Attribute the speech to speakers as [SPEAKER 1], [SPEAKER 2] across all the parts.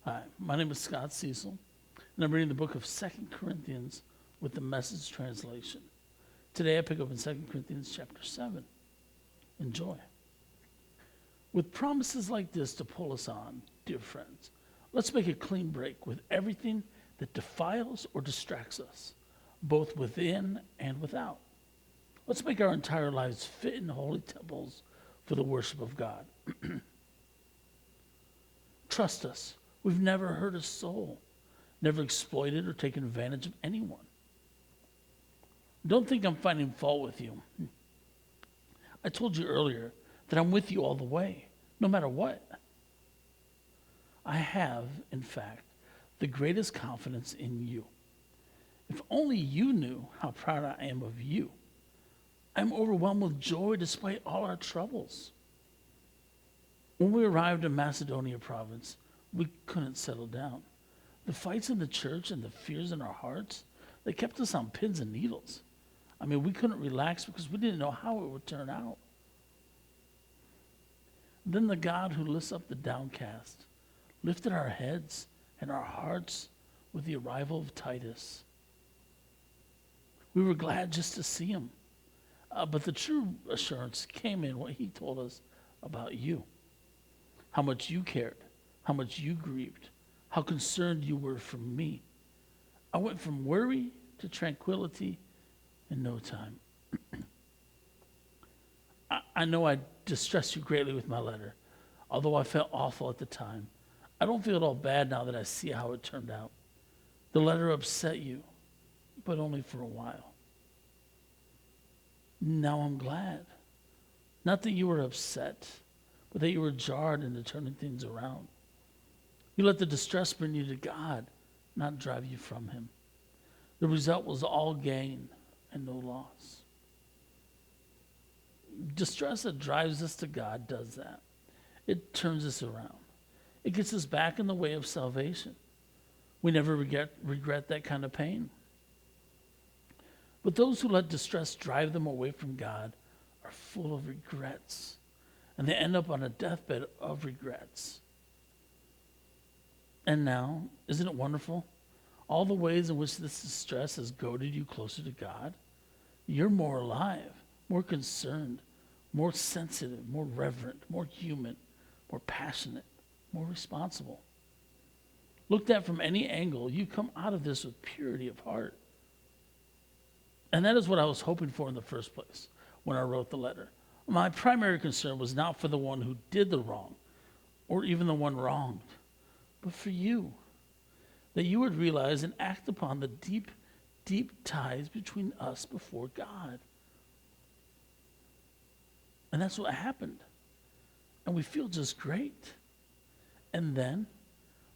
[SPEAKER 1] Hi, my name is Cecil, and I'm reading the book of Second Corinthians with the Message translation. Today I pick up in Second Corinthians chapter 7. Enjoy. With promises like this to pull us on, dear friends, let's make a clean break with everything that defiles or distracts us, both within and without. Let's make our entire lives fit in holy temples for the worship of God. Trust us. We've never hurt a soul, never exploited or taken advantage of anyone. Don't think I'm finding fault with you. I told you earlier that I'm with you all the way, no matter what. I have, in fact, the greatest confidence in you. If only you knew how proud I am of you. I'm overwhelmed with joy despite all our troubles. When we arrived in Macedonia province, we couldn't settle down. The fights in the church and the fears in our hearts, they kept us on pins and needles. We couldn't relax because we didn't know how it would turn out. Then the God who lifts up the downcast lifted our heads and our hearts with the arrival of Titus. We were glad just to see him. But the true assurance came in what he told us about you. How much you cared, how much you grieved, how concerned you were for me. I went from worry to tranquility in no time. I know I distressed you greatly with my letter, although I felt awful at the time. I don't feel at all bad now that I see how it turned out. The letter upset you, but only for a while. Now I'm glad. Not that you were upset, but that you were jarred into turning things around. You let the distress bring you to God, not drive you from him. The result was all gain and no loss. Distress that drives us to God does that. It turns us around. It gets us back in the way of salvation. We never regret that kind of pain. But those who let distress drive them away from God are full of regrets, and they end up on a deathbed of regrets. And now, isn't it wonderful? All the ways in which this distress has goaded you closer to God. You're more alive, more concerned, more sensitive, more reverent, more human, more passionate, more responsible. Looked at from any angle, you come out of this with purity of heart. And that is what I was hoping for in the first place when I wrote the letter. My primary concern was not for the one who did the wrong or even the one wronged, but for you, that you would realize and act upon the deep, deep ties between us before God. And that's what happened. And we feel just great. And then,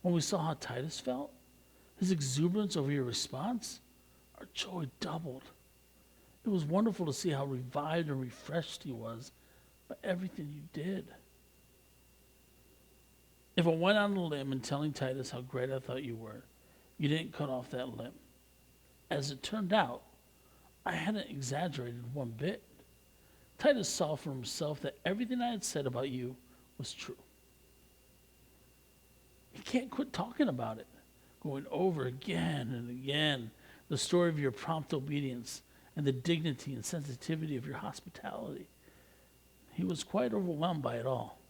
[SPEAKER 1] when we saw how Titus felt, his exuberance over your response, our joy doubled. It was wonderful to see how revived and refreshed he was by everything you did. If I went on a limb in telling Titus how great I thought you were, you didn't cut off that limb. As it turned out, I hadn't exaggerated one bit. Titus saw for himself that everything I had said about you was true. He can't quit talking about it, going over again and again the story of your prompt obedience and the dignity and sensitivity of your hospitality. He was quite overwhelmed by it all.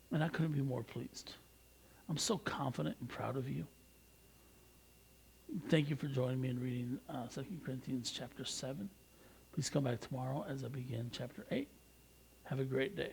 [SPEAKER 1] And I couldn't be more pleased. I'm so confident and proud of you. Thank you for joining me in reading 2 Corinthians chapter 7. Please come back tomorrow as I begin chapter 8. Have a great day.